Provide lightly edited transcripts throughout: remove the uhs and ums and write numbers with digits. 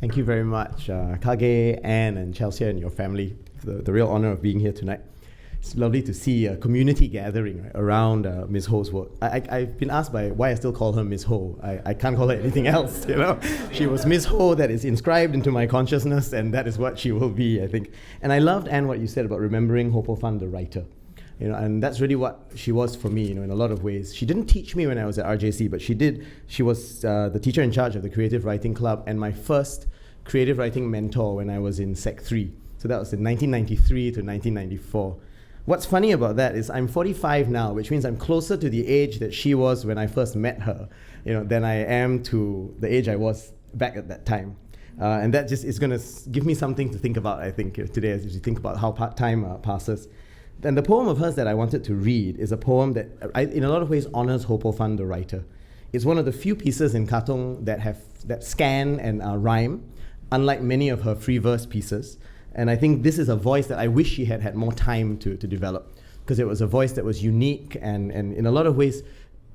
Thank you very much, Kage, Anne, and Chelsea, and your family. The real honor of being here tonight. It's lovely to see a community gathering right, around Ms. Ho's work. I've been asked by why I still call her Ms. Ho. I can't call her anything else, you know. She was Ms. Ho that is inscribed into my consciousness, and that is what she will be, I think. And I loved, Anne, what you said about remembering Ho Poh Fun, the writer. You know, and that's really what she was for me, you know, in a lot of ways. She didn't teach me when I was at RJC, but she did. She was the teacher in charge of the Creative Writing Club and my first creative writing mentor when I was in Sec 3. So that was in 1993 to 1994. What's funny about that is I'm 45 now, which means I'm closer to the age that she was when I first met her, you know, than I am to the age I was back at that time. And that just is going to give me something to think about, I think, today, as you think about how time passes. And the poem of hers that I wanted to read is a poem that, in a lot of ways, honors Ho Poh Fun, the writer. It's one of the few pieces in Katong that scan and rhyme, unlike many of her free verse pieces. And I think this is a voice that I wish she had had more time to develop, because it was a voice that was unique and in a lot of ways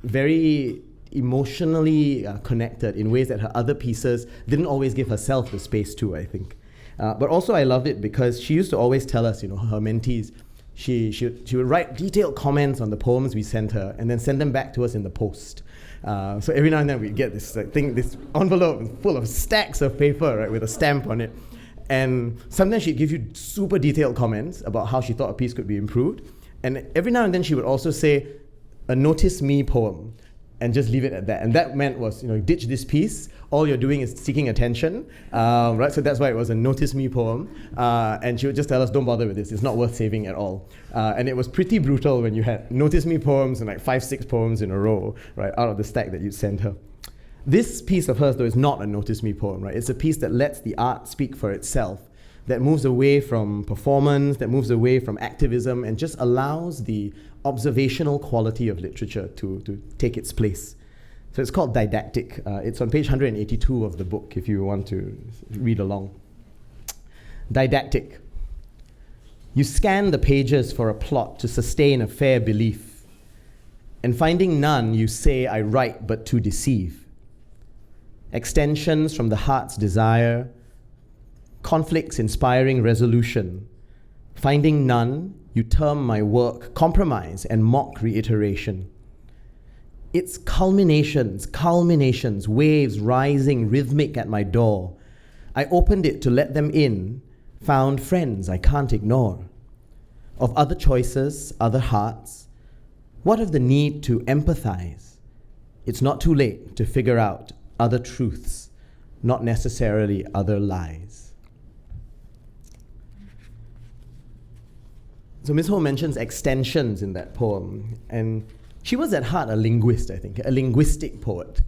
very emotionally connected in ways that her other pieces didn't always give herself the space to, I think. But also I loved it because she used to always tell us, you know, her mentees, she would write detailed comments on the poems we sent her and then send them back to us in the post. So every now and then we'd get this this envelope full of stacks of paper, right, with a stamp on it. And sometimes she'd give you super detailed comments about how she thought a piece could be improved. And every now and then she would also say, a notice me poem, and just leave it at that. And that meant was, you know, ditch this piece. All you're doing is seeking attention, right? So that's why it was a notice me poem. And she would just tell us, don't bother with this. It's not worth saving at all. And it was pretty brutal when you had notice me poems and like 5-6 poems in a row, right, out of the stack that you'd send her. This piece of hers, though, is not a notice me poem, right? It's a piece that lets the art speak for itself, that moves away from performance, that moves away from activism, and just allows the observational quality of literature to take its place. So it's called Didactic. It's on page 182 of the book, if you want to read along. Didactic. You scan the pages for a plot to sustain a fair belief, and finding none, you say, I write but to deceive. Extensions from the heart's desire, conflicts inspiring resolution. Finding none, you term my work compromise and mock reiteration. It's culminations, waves rising rhythmic at my door. I opened it to let them in, found friends I can't ignore. Of other choices, other hearts, what of the need to empathize? It's not too late to figure out other truths, not necessarily other lies. So Ms. Ho mentions extensions in that poem, and she was at heart a linguist, I think, a linguistic poet.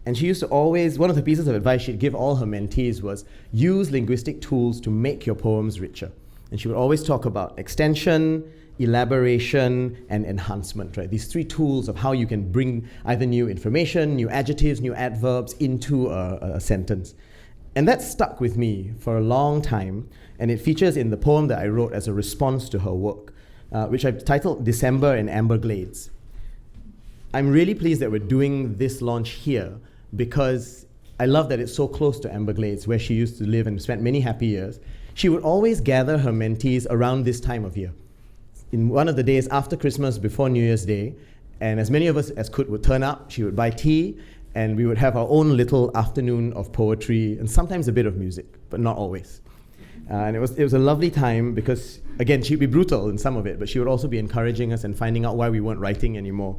And she used to always, one of the pieces of advice she'd give all her mentees was, use linguistic tools to make your poems richer. And she would always talk about extension, elaboration, and enhancement, right? These three tools of how you can bring either new information, new adjectives, new adverbs into a sentence. And that stuck with me for a long time, and it features in the poem that I wrote as a response to her work, which I've titled December in Amber Glades. I'm really pleased that we're doing this launch here because I love that it's so close to Amber Glades, where she used to live and spent many happy years. She would always gather her mentees around this time of year, in one of the days after Christmas, before New Year's Day, and as many of us as could would turn up. She would buy tea, and we would have our own little afternoon of poetry, and sometimes a bit of music, but not always. And it was a lovely time because, again, she'd be brutal in some of it, but she would also be encouraging us and finding out why we weren't writing anymore,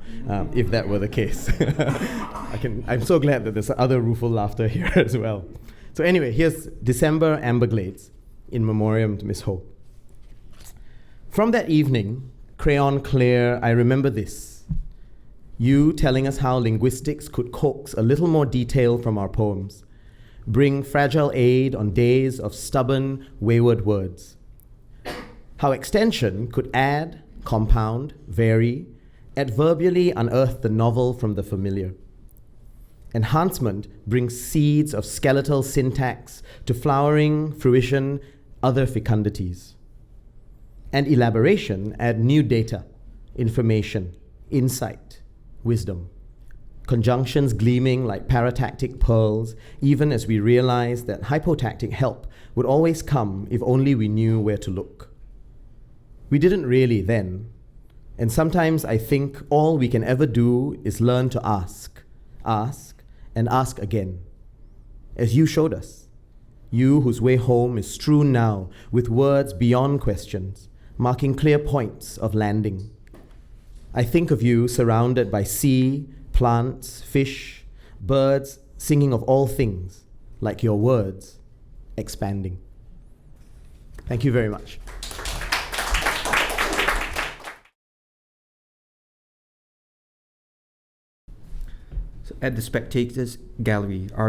if that were the case. I'm so glad that there's other rueful laughter here as well. So anyway, here's December Amber Glades, in memoriam to Miss Ho. From that evening, crayon clear, I remember this. You telling us how linguistics could coax a little more detail from our poems, bring fragile aid on days of stubborn, wayward words. How extension could add, compound, vary, adverbially unearth the novel from the familiar. Enhancement brings seeds of skeletal syntax to flowering, fruition, other fecundities. And elaboration add new data, information, insight, wisdom. conjunctions gleaming like paratactic pearls, even as we realized that hypotactic help would always come if only we knew where to look. We didn't really then, and sometimes I think all we can ever do is learn to ask, and ask again, as you showed us. You whose way home is strewn now with words beyond questions, marking clear points of landing. I think of you surrounded by sea, plants, fish, birds singing of all things, like your words, expanding. Thank you very much. So at the Spectators Gallery, our